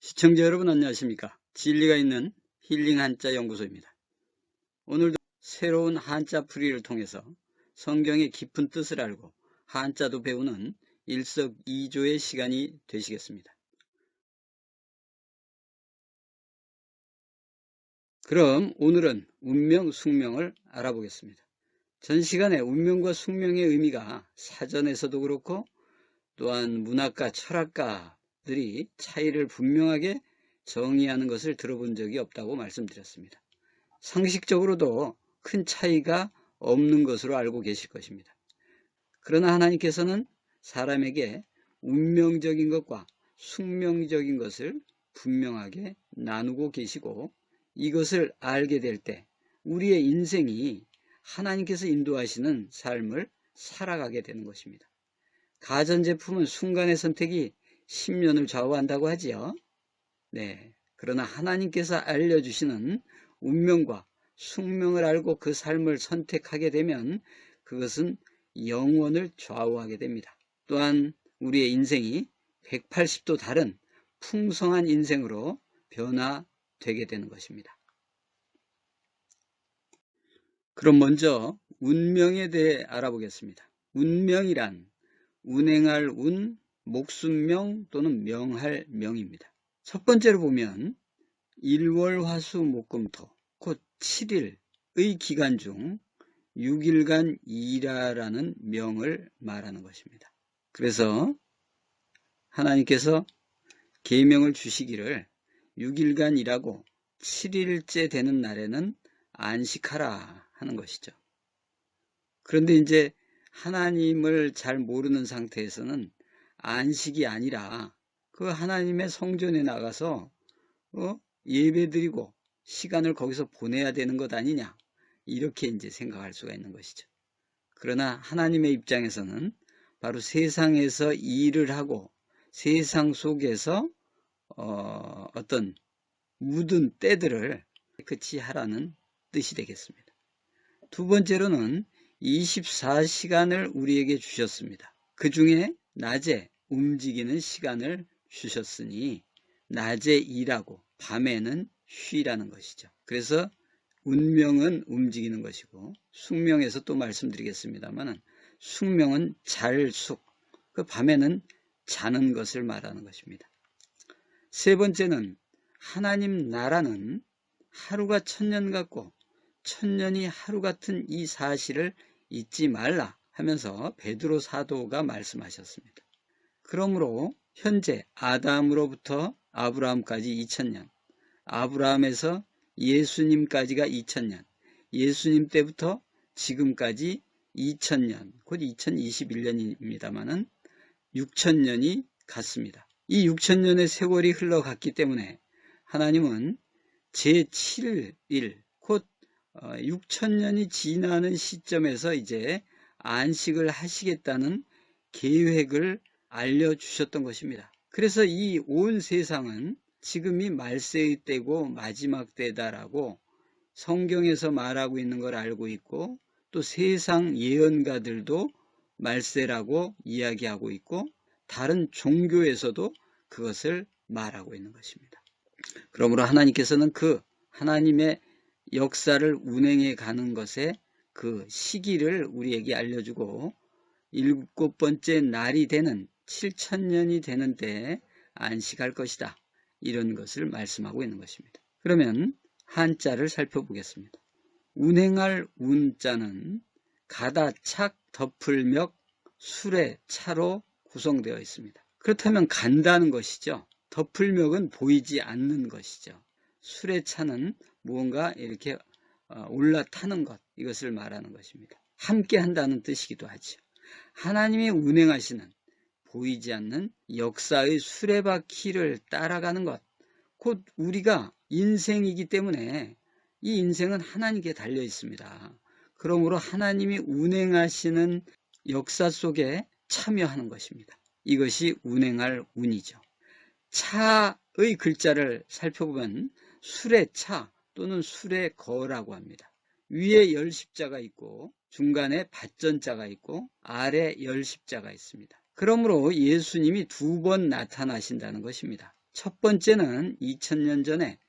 시청자 여러분 안녕하십니까? 진리가 있는 힐링 한자 연구소입니다. 오늘도 새로운 한자 풀이를 통해서 성경의 깊은 뜻을 알고 한자도 배우는 일석이조의 시간이 되시겠습니다. 그럼 오늘은 운명, 숙명을 알아보겠습니다. 전 시간에 운명과 숙명의 의미가 사전에서도 그렇고 또한 문학가, 철학가들이 차이를 분명하게 정의하는 것을 들어본 적이 없다고 말씀드렸습니다. 상식적으로도 큰 차이가 없는 것으로 알고 계실 것입니다. 그러나 하나님께서는 사람에게 운명적인 것과 숙명적인 것을 분명하게 나누고 계시고 이것을 알게 될 때 우리의 인생이 하나님께서 인도하시는 삶을 살아가게 되는 것입니다. 가전제품은 순간의 선택이 10년을 좌우한다고 하지요. 네. 그러나 하나님께서 알려주시는 운명과 숙명을 알고 그 삶을 선택하게 되면 그것은 영원을 좌우하게 됩니다. 또한 우리의 인생이 180도 다른 풍성한 인생으로 변화되게 되는 것입니다. 그럼 먼저 운명에 대해 알아보겠습니다. 운명이란 운행할 운, 목순명 또는 명할 명입니다. 첫 번째로 보면 일월화수목금토 곧 7일의 기간 중 6일간 일하라는 명을 말하는 것입니다. 그래서 하나님께서 계명을 주시기를 6일간 일하고 7일째 되는 날에는 안식하라 하는 것이죠. 그런데 이제 하나님을 잘 모르는 상태에서는 안식이 아니라 그 하나님의 성전에 나가서 예배드리고 시간을 거기서 보내야 되는 것 아니냐 이렇게 이제 생각할 수가 있는 것이죠. 그러나 하나님의 입장에서는 바로 세상에서 일을 하고 세상 속에서 어떤 묻은 때들을 깨끗이 하라는 뜻이 되겠습니다. 두 번째로는 24시간을 우리에게 주셨습니다. 그 중에 낮에 움직이는 시간을 주셨으니 낮에 일하고 밤에는 쉬라는 것이죠. 그래서 운명은 움직이는 것이고 숙명에서 또 말씀드리겠습니다만 숙명은 잘숙, 그 밤에는 자는 것을 말하는 것입니다. 세 번째는 하나님 나라는 하루가 천년 같고 천년이 하루 같은 이 사실을 잊지 말라 하면서 베드로 사도가 말씀하셨습니다. 그러므로 현재 아담으로부터 아브라함까지 2000년, 아브라함에서 예수님까지가 2000년, 예수님 때부터 지금까지 2000년, 곧 2021년입니다만은 6000년이 갔습니다. 이 6000년의 세월이 흘러갔기 때문에 하나님은 제7일, 곧 6000년이 지나는 시점에서 이제 안식을 하시겠다는 계획을 알려주셨던 것입니다. 그래서 이 온 세상은 지금이 말세의 때고 마지막 때다라고 성경에서 말하고 있는 걸 알고 있고 또 세상 예언가들도 말세라고 이야기하고 있고 다른 종교에서도 그것을 말하고 있는 것입니다. 그러므로 하나님께서는 그 하나님의 역사를 운행해 가는 것에 그 시기를 우리에게 알려주고 7번째 날이 되는 7000년이 되는 때에 안식할 것이다. 이런 것을 말씀하고 있는 것입니다. 그러면 한자를 살펴보겠습니다. 운행할 운자는 가다, 착, 덮을멱, 술의 차로 구성되어 있습니다. 그렇다면 간다는 것이죠. 덮을멱은 보이지 않는 것이죠. 술의 차는 무언가 이렇게 올라타는 것, 이것을 말하는 것입니다. 함께 한다는 뜻이기도 하죠. 하나님이 운행하시는 보이지 않는 역사의 수레바퀴를 따라가는 것, 곧 우리가 인생이기 때문에 이 인생은 하나님께 달려 있습니다. 그러므로 하나님이 운행하시는 역사 속에 참여하는 것입니다. 이것이 운행할 운이죠. 차의 글자를 살펴보면 수레차 또는 수레거라고 합니다. 위에 열십자가 있고 중간에 받전자가 있고 아래 열십자가 있습니다. 그러므로 예수님이 2번 나타나신다는 것입니다. 첫 번째는 2000년 전에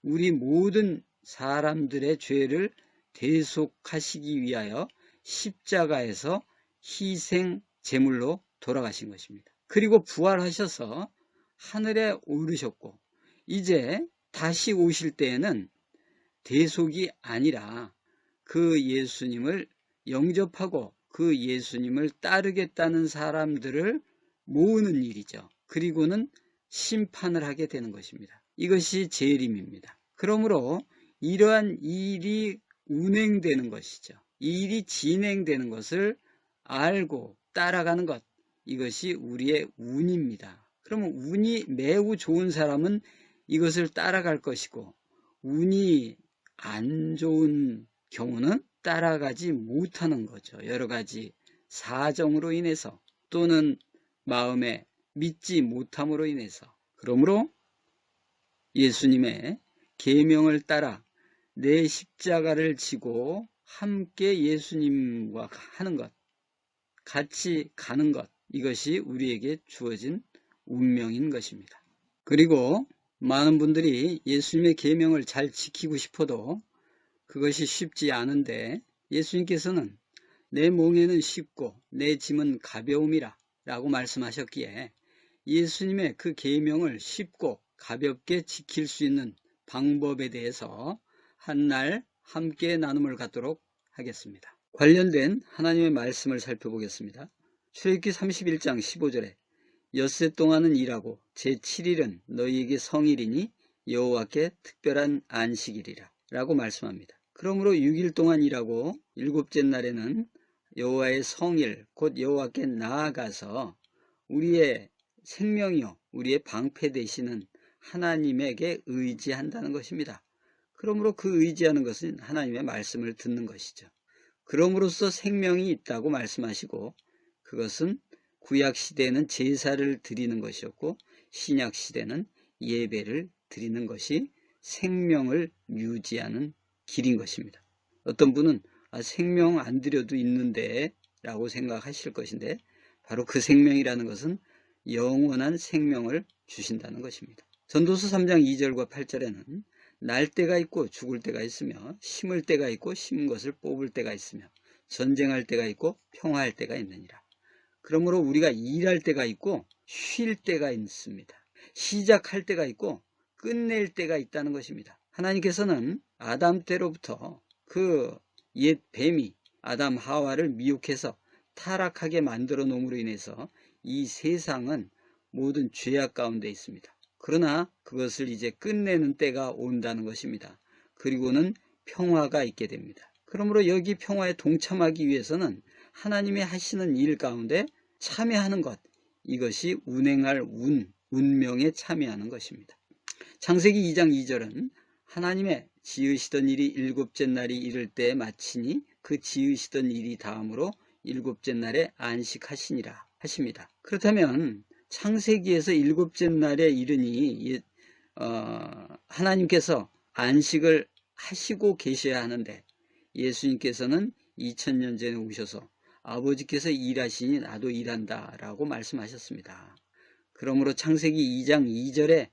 우리 모든 사람들의 죄를 대속하시기 위하여 십자가에서 희생 제물로 돌아가신 것입니다. 그리고 부활하셔서 하늘에 오르셨고 이제 다시 오실 때에는 대속이 아니라 그 예수님을 영접하고 그 예수님을 따르겠다는 사람들을 모으는 일이죠. 그리고는 심판을 하게 되는 것입니다. 이것이 재림입니다. 그러므로 이러한 일이 운행되는 것이죠. 이 일이 진행되는 것을 알고 따라가는 것, 이것이 우리의 운입니다. 그러면 운이 매우 좋은 사람은 이것을 따라갈 것이고 운이 안 좋은 경우는 따라가지 못하는 거죠. 여러 가지 사정으로 인해서 또는 마음에 믿지 못함으로 인해서. 그러므로 예수님의 계명을 따라 내 십자가를 지고 함께 예수님과 하는 것, 같이 가는 것, 이것이 우리에게 주어진 운명인 것입니다. 그리고 많은 분들이 예수님의 계명을 잘 지키고 싶어도 그것이 쉽지 않은데 예수님께서는 내 몽에는 쉽고 내 짐은 가벼움이라 라고 말씀하셨기에 예수님의 그 계명을 쉽고 가볍게 지킬 수 있는 방법에 대해서 한날 함께 나눔을 갖도록 하겠습니다. 관련된 하나님의 말씀을 살펴보겠습니다. 출애굽기 31장 15절에 엿새 동안은 일하고 제7일은 너희에게 성일이니 여호와께 특별한 안식일이라 라고 말씀합니다. 그러므로 6일 동안 일하고 일곱째 날에는 여호와의 성일 곧 여호와께 나아가서 우리의 생명이요 우리의 방패 되시는 하나님에게 의지한다는 것입니다. 그러므로 그 의지하는 것은 하나님의 말씀을 듣는 것이죠. 그럼으로써 생명이 있다고 말씀하시고 그것은 구약시대에는 제사를 드리는 것이었고 신약시대는 예배를 드리는 것이 생명을 유지하는 길인 것입니다. 어떤 분은 생명 안 드려도 있는데 라고 생각하실 것인데 바로 그 생명이라는 것은 영원한 생명을 주신다는 것입니다. 전도서 3장 2절과 8절에는 날 때가 있고 죽을 때가 있으며 심을 때가 있고 심은 것을 뽑을 때가 있으며 전쟁할 때가 있고 평화할 때가 있느니라. 그러므로 우리가 일할 때가 있고 쉴 때가 있습니다. 시작할 때가 있고 끝낼 때가 있다는 것입니다. 하나님께서는 아담 때로부터 그 옛 뱀이 아담 하와를 미혹해서 타락하게 만들어 놓음으로 인해서 이 세상은 모든 죄악 가운데 있습니다. 그러나 그것을 이제 끝내는 때가 온다는 것입니다. 그리고는 평화가 있게 됩니다. 그러므로 여기 평화에 동참하기 위해서는 하나님이 하시는 일 가운데 참여하는 것, 이것이 운행할 운명에 참여하는 것입니다. 창세기 2장 2절은 하나님의 지으시던 일이 일곱째 날이 이를 때에 마치니 그 지으시던 일이 다음으로 일곱째 날에 안식하시니라 하십니다. 그렇다면 창세기에서 일곱째 날에 이르니 하나님께서 안식을 하시고 계셔야 하는데 예수님께서는 2000년 전에 오셔서 아버지께서 일하시니 나도 일한다 라고 말씀하셨습니다. 그러므로 창세기 2장 2절에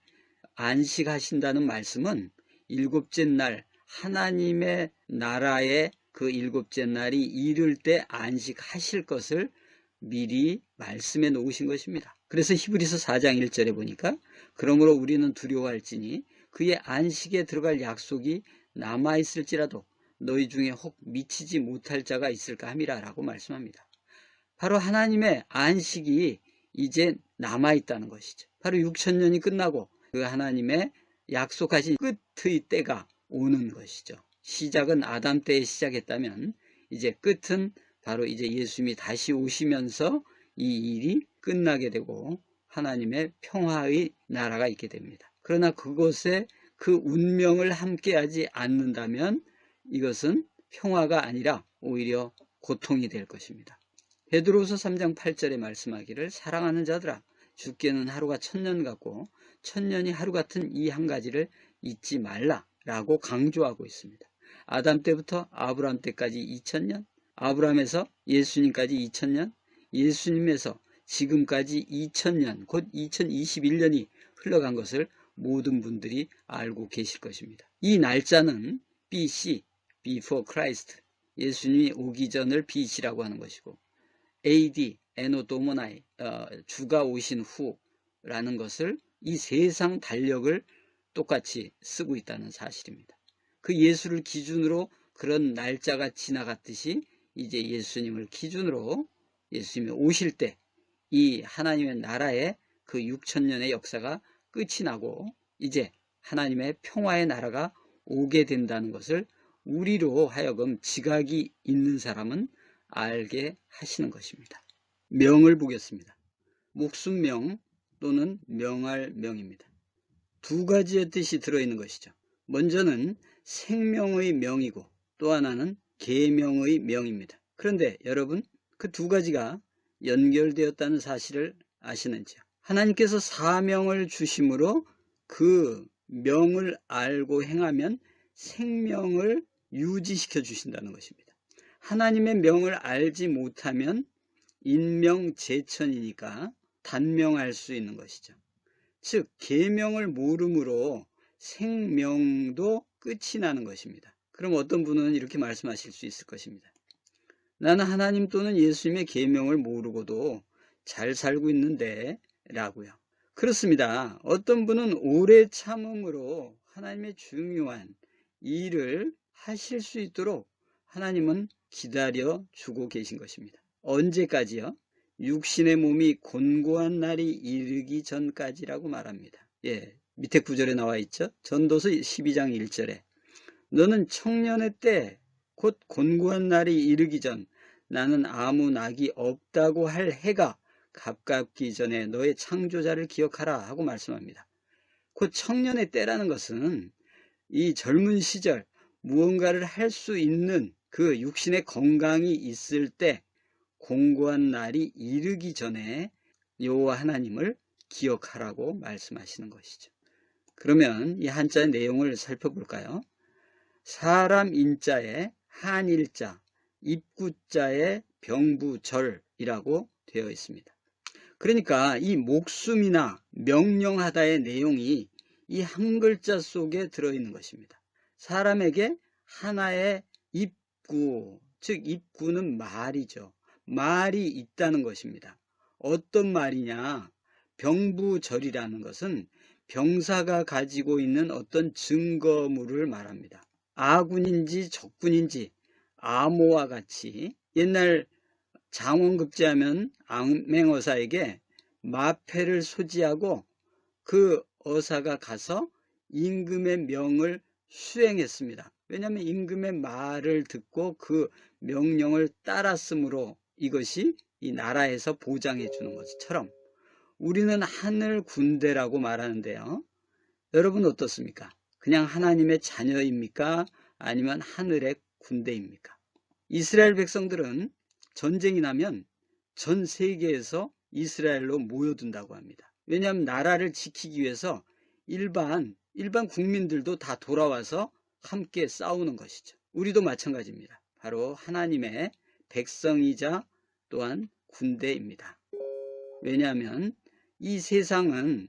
안식하신다는 말씀은 일곱째 날 하나님의 나라의 그 일곱째 날이 이를 때 안식하실 것을 미리 말씀해 놓으신 것입니다. 그래서 히브리서 4장 1절에 보니까 그러므로 우리는 두려워할지니 그의 안식에 들어갈 약속이 남아있을지라도 너희 중에 혹 미치지 못할 자가 있을까 함이라 라고 말씀합니다. 바로 하나님의 안식이 이제 남아있다는 것이죠. 바로 6000년이 끝나고 그 하나님의 약속하신 끝의 때가 오는 것이죠. 시작은 아담 때에 시작했다면 이제 끝은 바로 이제 예수님이 다시 오시면서 이 일이 끝나게 되고 하나님의 평화의 나라가 있게 됩니다. 그러나 그곳에 그 운명을 함께하지 않는다면 이것은 평화가 아니라 오히려 고통이 될 것입니다. 베드로후서 3장 8절에 말씀하기를 사랑하는 자들아 죽게는 하루가 1000년 같고 1000년이 하루 같은 이 한 가지를 잊지 말라라고 강조하고 있습니다. 아담 때부터 아브라함 때까지 2000년, 아브라함에서 예수님까지 2000년, 예수님에서 지금까지 2000년, 곧 2021년이 흘러간 것을 모든 분들이 알고 계실 것입니다. 이 날짜는 BC, Before Christ, 예수님이 오기 전을 BC라고 하는 것이고, AD, Anno Domini, 주가 오신 후라는 것을 이 세상 달력을 똑같이 쓰고 있다는 사실입니다. 그 예수를 기준으로 그런 날짜가 지나갔듯이 이제 예수님을 기준으로 예수님이 오실 때 이 하나님의 나라의 그 6,000년의 역사가 끝이 나고 이제 하나님의 평화의 나라가 오게 된다는 것을 우리로 하여금 지각이 있는 사람은 알게 하시는 것입니다. 명을 보겠습니다. 목숨명 또는 명할 명입니다. 두 가지의 뜻이 들어있는 것이죠. 먼저는 생명의 명이고 또 하나는 계명의 명입니다. 그런데 여러분, 그 두 가지가 연결되었다는 사실을 아시는지요? 하나님께서 사명을 주심으로 그 명을 알고 행하면 생명을 유지시켜 주신다는 것입니다. 하나님의 명을 알지 못하면 인명재천이니까 단명할 수 있는 것이죠. 즉 계명을 모름으로 생명도 끝이 나는 것입니다. 그럼 어떤 분은 이렇게 말씀하실 수 있을 것입니다. 나는 하나님 또는 예수님의 계명을 모르고도 잘 살고 있는데 라고요. 그렇습니다. 어떤 분은 오래 참음으로 하나님의 중요한 일을 하실 수 있도록 하나님은 기다려 주고 계신 것입니다. 언제까지요? 육신의 몸이 곤고한 날이 이르기 전까지라고 말합니다. 밑에 구절에 나와 있죠. 전도서 12장 1절에 너는 청년의 때 곧 곤고한 날이 이르기 전 나는 아무 낙이 없다고 할 해가 가깝기 전에 너의 창조자를 기억하라 하고 말씀합니다. 곧 청년의 때라는 것은 이 젊은 시절 무언가를 할 수 있는 그 육신의 건강이 있을 때 공고한 날이 이르기 전에 여호와 하나님을 기억하라고 말씀하시는 것이죠. 그러면 이 한자의 내용을 살펴볼까요? 사람 인자에 한일자, 입구자에 병부절이라고 되어 있습니다. 그러니까 이 목숨이나 명령하다의 내용이 이 한 글자 속에 들어있는 것입니다. 사람에게 하나의 입구, 즉 입구는 말이죠. 말이 있다는 것입니다. 어떤 말이냐? 병부절이라는 것은 병사가 가지고 있는 어떤 증거물을 말합니다. 아군인지 적군인지 암호와 같이 옛날 장원급제하면 암행어사에게 마패를 소지하고 그 어사가 가서 임금의 명을 수행했습니다. 왜냐하면 임금의 말을 듣고 그 명령을 따랐으므로 이것이 이 나라에서 보장해 주는 것처럼 우리는 하늘 군대라고 말하는데요. 여러분 어떻습니까? 그냥 하나님의 자녀입니까? 아니면 하늘의 군대입니까? 이스라엘 백성들은 전쟁이 나면 전 세계에서 이스라엘로 모여든다고 합니다. 왜냐하면 나라를 지키기 위해서 일반 국민들도 다 돌아와서 함께 싸우는 것이죠. 우리도 마찬가지입니다. 바로 하나님의 백성이자 또한 군대입니다. 왜냐하면 이 세상은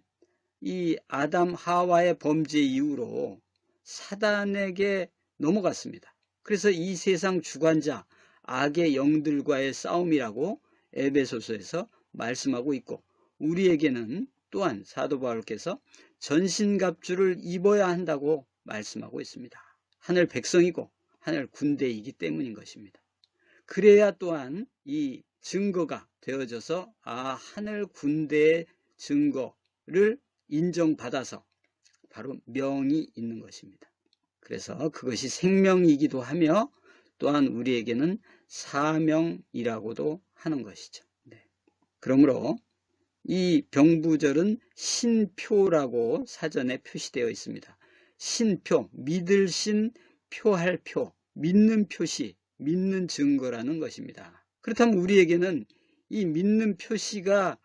이 아담 하와의 범죄 이후로 사단에게 넘어갔습니다. 그래서 이 세상 주관자 악의 영들과의 싸움이라고 에베소서에서 말씀하고 있고 우리에게는 또한 사도 바울께서 전신갑주를 입어야 한다고 말씀하고 있습니다. 하늘 백성이고 하늘 군대이기 때문인 것입니다. 그래야 또한 이 증거가 되어져서 하늘 군대의 증거를 인정받아서 바로 명이 있는 것입니다. 그래서 그것이 생명이기도 하며 또한 우리에게는 사명이라고도 하는 것이죠. 그러므로 이 병부절은 신표라고 사전에 표시되어 있습니다. 신표, 믿을 신, 표할 표, 믿는 표시, 믿는 증거라는 것입니다. 그렇다면 우리에게는 이 믿는 표시가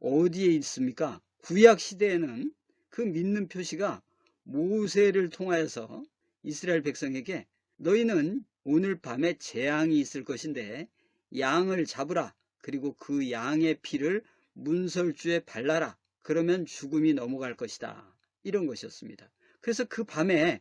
어디에 있습니까? 구약 시대에는 그 믿는 표시가 모세를 통하여서 이스라엘 백성에게 너희는 오늘 밤에 재앙이 있을 것인데 양을 잡으라. 그리고 그 양의 피를 문설주에 발라라 그러면 죽음이 넘어갈 것이다. 이런 것이었습니다. 그래서 그 밤에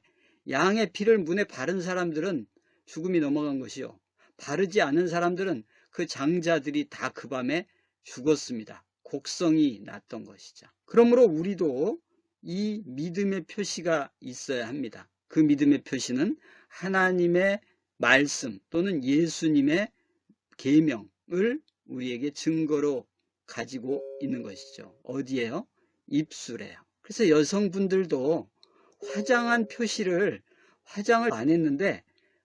양의 피를 문에 바른 사람들은 죽음이 넘어간 것이요, 바르지 않은 사람들은 그 장자들이 다 그 밤에 죽었습니다. 곡성이 났던 것이죠. 그러므로 우리도 이 믿음의 표시가 있어야 합니다. 그 믿음의 표시는 하나님의 말씀 또는 예수님의 계명을 우리에게 증거로 가지고 있는 것이죠. 어디에요? 입술에요. 그래서 여성분들도 화장한 표시를, 화장을 안 했는데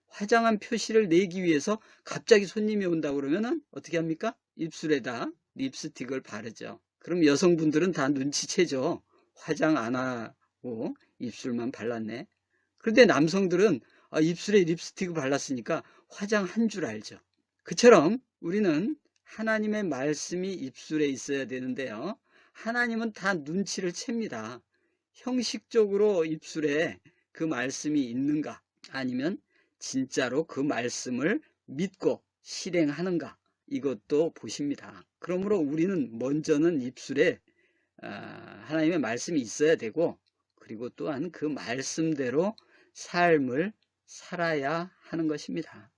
화장한 표시를 내기 위해서 갑자기 손님이 온다 그러면은 어떻게 합니까? 입술에다 립스틱을 바르죠. 그럼 여성분들은 다 눈치채죠. 화장 안 하고 입술만 발랐네. 그런데 남성들은 입술에 립스틱을 발랐으니까 화장한 줄 알죠. 그처럼 우리는 하나님의 말씀이 입술에 있어야 되는데요, 하나님은 다 눈치를 챕니다. 형식적으로 입술에 그 말씀이 있는가, 아니면 진짜로 그 말씀을 믿고 실행하는가, 이것도 보십니다. 그러므로 우리는 먼저는 입술에 하나님의 말씀이 있어야 되고, 그리고 또한 그 말씀대로 삶을 살아야 하는 것입니다.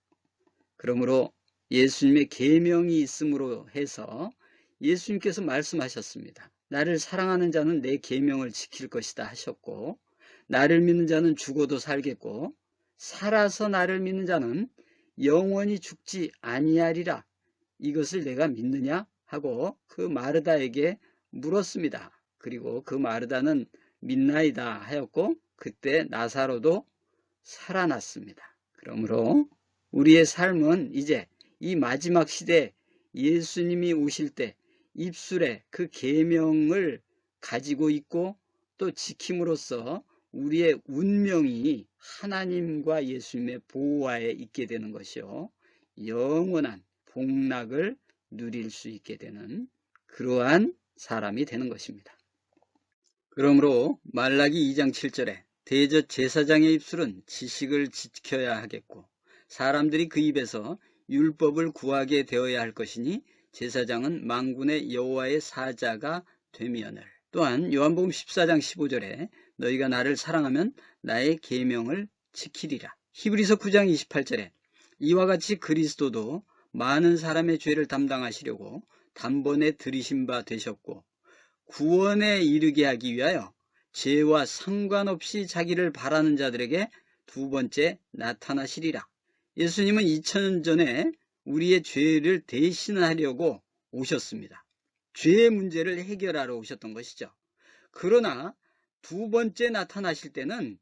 그러므로 예수님의 계명이 있음으로 해서 예수님께서 말씀하셨습니다. 나를 사랑하는 자는 내 계명을 지킬 것이다 하셨고, 나를 믿는 자는 죽어도 살겠고 살아서 나를 믿는 자는 영원히 죽지 아니하리라. 이것을 내가 믿느냐 하고 그 마르다에게 물었습니다. 그리고 그 마르다는 믿나이다 하였고, 그때 나사로도 살아났습니다. 그러므로 우리의 삶은 이제 이 마지막 시대 예수님이 오실 때 입술에 그 계명을 가지고 있고 또 지킴으로써 우리의 운명이 하나님과 예수님의 보호하에 있게 되는 것이요, 영원한 복락을 누릴 수 있게 되는 그러한 사람이 되는 것입니다. 그러므로 말라기 2장 7절에 대제사장의 입술은 지식을 지켜야 하겠고 사람들이 그 입에서 율법을 구하게 되어야 할 것이니 제사장은 만군의 여호와의 사자가 되미언을. 또한 요한복음 14장 15절에 너희가 나를 사랑하면 나의 계명을 지키리라. 히브리서 9장 28절에 이와 같이 그리스도도 많은 사람의 죄를 담당하시려고 단번에 들이신 바 되셨고 구원에 이르게 하기 위하여 죄와 상관없이 자기를 바라는 자들에게 두 번째 나타나시리라. 예수님은 2000년 전에 우리의 죄를 대신하려고 오셨습니다. 죄의 문제를 해결하러 오셨던 것이죠. 그러나 두 번째 나타나실 때는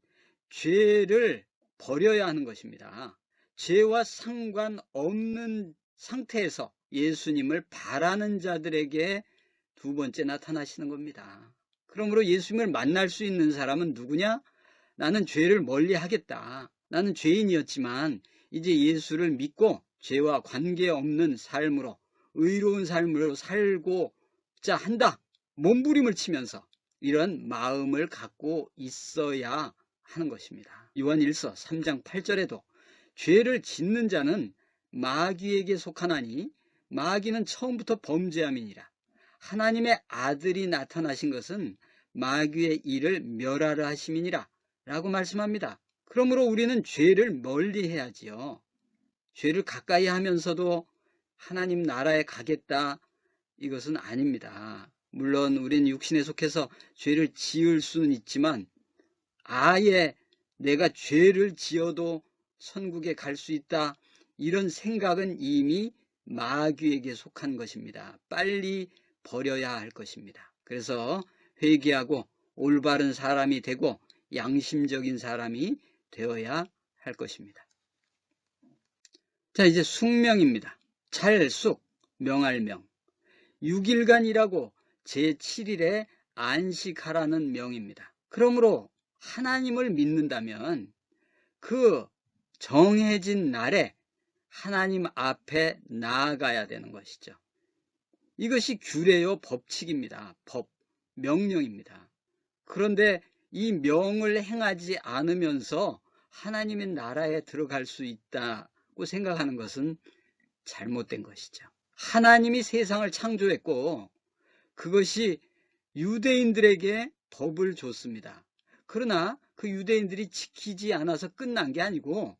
죄를 버려야 하는 것입니다. 죄와 상관없는 상태에서 예수님을 바라는 자들에게 두 번째 나타나시는 겁니다. 그러므로 예수님을 만날 수 있는 사람은 누구냐? 나는 죄를 멀리 하겠다. 나는 죄인이었지만 이제 예수를 믿고 죄와 관계없는 삶으로, 의로운 삶으로 살고자 한다. 몸부림을 치면서 이런 마음을 갖고 있어야 하는 것입니다. 요한일서 3장 8절에도 죄를 짓는 자는 마귀에게 속하나니 마귀는 처음부터 범죄함이니라. 하나님의 아들이 나타나신 것은 마귀의 일을 멸하려 하심이니라 라고 말씀합니다. 그러므로 우리는 죄를 멀리 해야지요. 죄를 가까이 하면서도 하나님 나라에 가겠다, 이것은 아닙니다. 물론 우리는 육신에 속해서 죄를 지을 수는 있지만 아예 내가 죄를 지어도 천국에 갈 수 있다, 이런 생각은 이미 마귀에게 속한 것입니다. 빨리 버려야 할 것입니다. 그래서 회개하고 올바른 사람이 되고 양심적인 사람이 되어야 할 것입니다. 자, 이제 숙명입니다. 찰숙, 명할명. 6일간 일하고 제7일에 안식하라는 명입니다. 그러므로 하나님을 믿는다면 그 정해진 날에 하나님 앞에 나아가야 되는 것이죠. 이것이 규례요 법칙입니다. 법, 명령입니다. 그런데 이 명을 행하지 않으면서 하나님의 나라에 들어갈 수 있다고 생각하는 것은 잘못된 것이죠. 하나님이 세상을 창조했고 그것이 유대인들에게 법을 줬습니다. 그러나 그 유대인들이 지키지 않아서 끝난 게 아니고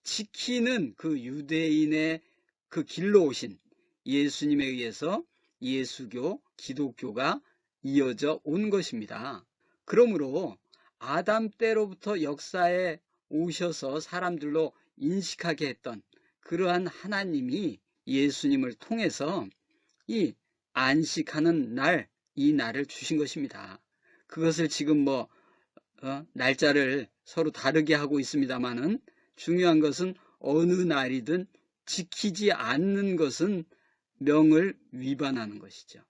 지키는 그 유대인의 그 길로 오신 예수님에 의해서 예수교, 기독교가 이어져 온 것입니다. 그러므로 아담 때로부터 역사에 오셔서 사람들로 인식하게 했던 그러한 하나님이 예수님을 통해서 이 안식하는 날, 이 날을 주신 것입니다. 그것을 지금 날짜를 서로 다르게 하고 있습니다만은 중요한 것은 어느 날이든 지키지 않는 것은 명을 위반하는 것이죠.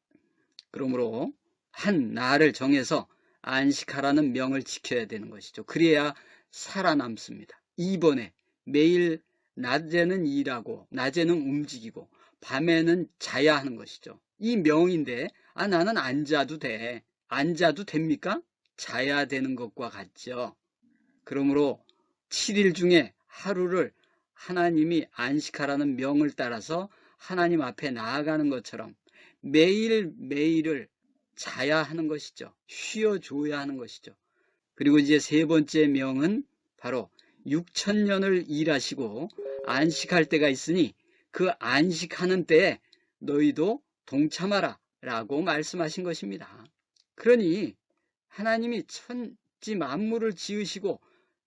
그러므로 한 날을 정해서 안식하라는 명을 지켜야 되는 것이죠. 그래야 살아남습니다. 2번에 매일 낮에는 일하고 낮에는 움직이고 밤에는 자야 하는 것이죠. 이 명인데 나는 안 자도 돼. 안 자도 됩니까? 자야 되는 것과 같죠. 그러므로 7일 중에 하루를 하나님이 안식하라는 명을 따라서 하나님 앞에 나아가는 것처럼 매일매일을 자야 하는 것이죠. 쉬어줘야 하는 것이죠. 그리고 이제 세 번째 명은 바로 6,000년을 일하시고 안식할 때가 있으니 그 안식하는 때에 너희도 동참하라 라고 말씀하신 것입니다. 그러니 하나님이 천지 만물을 지으시고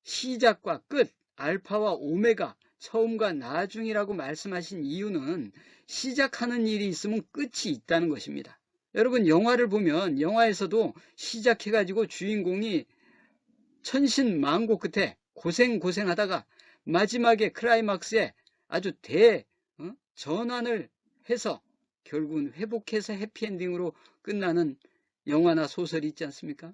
시작과 끝, 알파와 오메가, 처음과 나중이라고 말씀하신 이유는 시작하는 일이 있으면 끝이 있다는 것입니다. 여러분 영화를 보면 영화에서도 시작해가지고 주인공이 천신만고 끝에 고생하다가 마지막에 클라이막스에 아주 전환을 해서 결국은 회복해서 해피엔딩으로 끝나는 영화나 소설이 있지 않습니까?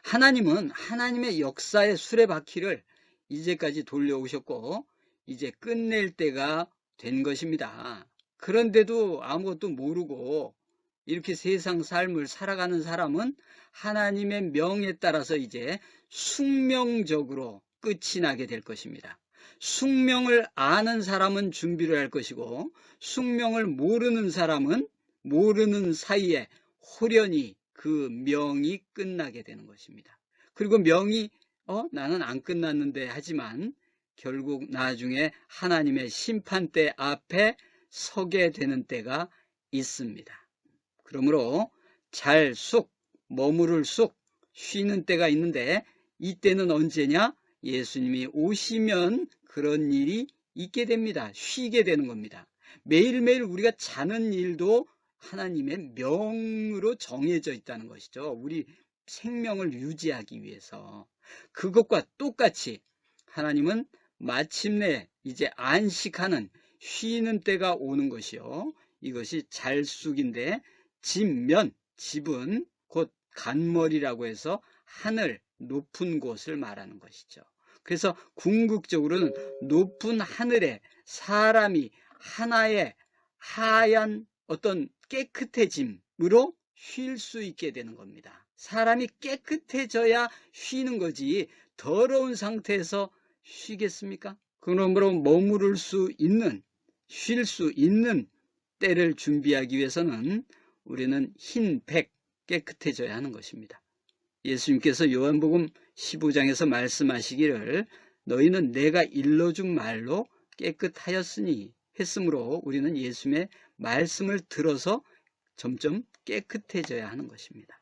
하나님은 하나님의 역사의 수레바퀴를 이제까지 돌려오셨고 이제 끝낼 때가 된 것입니다. 그런데도 아무것도 모르고 이렇게 세상 삶을 살아가는 사람은 하나님의 명에 따라서 이제 숙명적으로 끝이 나게 될 것입니다. 숙명을 아는 사람은 준비를 할 것이고 숙명을 모르는 사람은 모르는 사이에 호련히 그 명이 끝나게 되는 것입니다. 그리고 명이 나는 안 끝났는데 하지만 결국 나중에 하나님의 심판대 앞에 서게 되는 때가 있습니다. 그러므로 잘 쑥, 머무를 쑥, 쉬는 때가 있는데 이때는 언제냐? 예수님이 오시면 그런 일이 있게 됩니다. 쉬게 되는 겁니다. 매일매일 우리가 자는 일도 하나님의 명으로 정해져 있다는 것이죠. 우리 생명을 유지하기 위해서. 그것과 똑같이 하나님은 마침내 이제 안식하는 쉬는 때가 오는 것이요. 이것이 잘쑥인데 집은 곧 간머리라고 해서 하늘, 높은 곳을 말하는 것이죠. 그래서 궁극적으로는 높은 하늘에 사람이 하나의 하얀 어떤 깨끗해짐으로 쉴 수 있게 되는 겁니다. 사람이 깨끗해져야 쉬는 거지 더러운 상태에서 쉬겠습니까? 그러므로 머무를 수 있는, 쉴 수 있는 때를 준비하기 위해서는 우리는 흰백 깨끗해져야 하는 것입니다. 예수님께서 요한복음 15장에서 말씀하시기를 너희는 내가 일러준 말로 깨끗하였으니 했으므로 우리는 예수님의 말씀을 들어서 점점 깨끗해져야 하는 것입니다.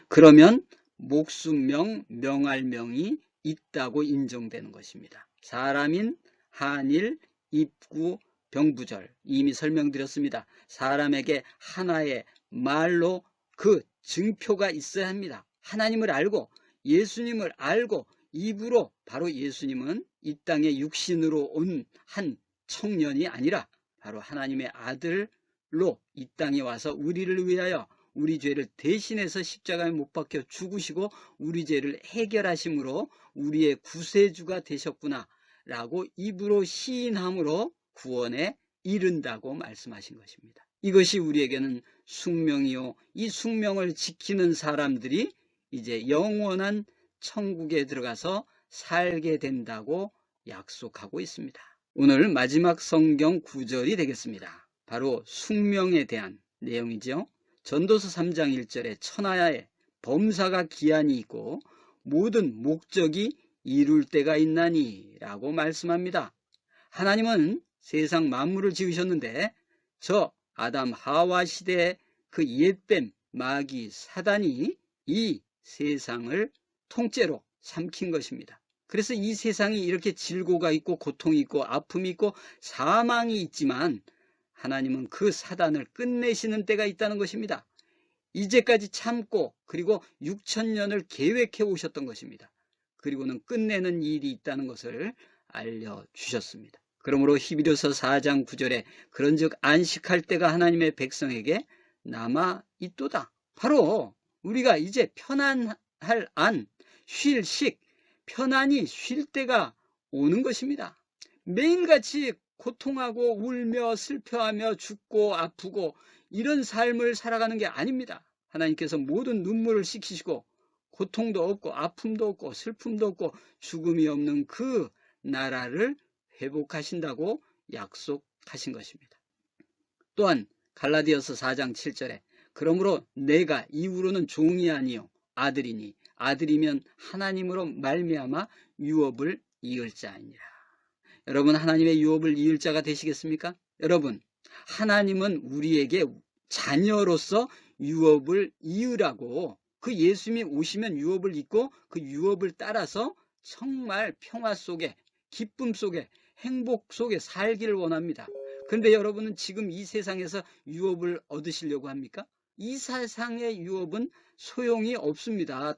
그러면 목수명, 명할명이 있다고 인정되는 것입니다. 사람인, 한일, 입구, 병부절 이미 설명드렸습니다. 사람에게 하나의 말로 그 증표가 있어야 합니다. 하나님을 알고 예수님을 알고 입으로 바로 예수님은 이 땅에 육신으로 온 한 청년이 아니라 바로 하나님의 아들로 이 땅에 와서 우리를 위하여 우리 죄를 대신해서 십자가에 못 박혀 죽으시고 우리 죄를 해결하심으로 우리의 구세주가 되셨구나 라고 입으로 시인함으로 구원에 이른다고 말씀하신 것입니다. 이것이 우리에게는 숙명이요. 이 숙명을 지키는 사람들이 이제 영원한 천국에 들어가서 살게 된다고 약속하고 있습니다. 오늘 마지막 성경 구절이 되겠습니다. 바로 숙명에 대한 내용이죠. 전도서 3장 1절에 천하에 범사가 기한이 있고 모든 목적이 이룰 때가 있나니 라고 말씀합니다. 하나님은 세상 만물을 지으셨는데 저 아담 하와 시대의 그 옛뱀 마귀 사단이 이 세상을 통째로 삼킨 것입니다. 그래서 이 세상이 이렇게 질고가 있고 고통이 있고 아픔이 있고 사망이 있지만 하나님은 그 사단을 끝내시는 때가 있다는 것입니다. 이제까지 참고 그리고 6,000년을 계획해 오셨던 것입니다. 그리고는 끝내는 일이 있다는 것을 알려주셨습니다. 그러므로 히브리서 4장 9절에 그런즉 안식할 때가 하나님의 백성에게 남아 있도다. 바로 우리가 이제 편안할 안, 쉴 식, 편안히 쉴 때가 오는 것입니다. 매일같이 고통하고 울며 슬퍼하며 죽고 아프고 이런 삶을 살아가는 게 아닙니다. 하나님께서 모든 눈물을 씻기시고 고통도 없고 아픔도 없고 슬픔도 없고 죽음이 없는 그 나라를 회복하신다고 약속하신 것입니다. 또한 갈라디아서 4장 7절에 그러므로 내가 이후로는 종이 아니요 아들이니 아들이면 하나님으로 말미암아 유업을 이을 자이니라. 여러분, 하나님의 유업을 이을 자가 되시겠습니까? 여러분, 하나님은 우리에게 자녀로서 유업을 이으라고 그 예수님이 오시면 유업을 잇고 그 유업을 따라서 정말 평화 속에 기쁨 속에 행복 속에 살기를 원합니다. 그런데 여러분은 지금 이 세상에서 유업을 얻으시려고 합니까? 이 세상의 유업은 소용이 없습니다.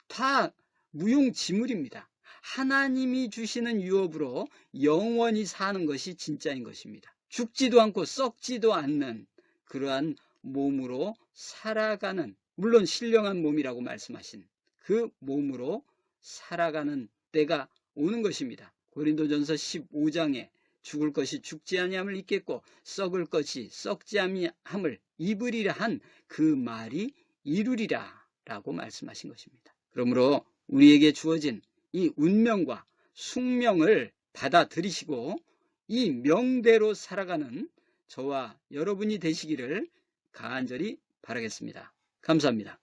다 무용지물입니다. 하나님이 주시는 유업으로 영원히 사는 것이 진짜인 것입니다. 죽지도 않고 썩지도 않는 그러한 몸으로 살아가는, 물론 신령한 몸이라고 말씀하신 그 몸으로 살아가는 때가 오는 것입니다. 고린도전서 15장에 죽을 것이 죽지 아니함을 입겠고 썩을 것이 썩지 아니함을 입으리라 한 그 말이 이루리라 라고 말씀하신 것입니다. 그러므로 우리에게 주어진 이 운명과 숙명을 받아들이시고 이 명대로 살아가는 저와 여러분이 되시기를 간절히 바라겠습니다. 감사합니다.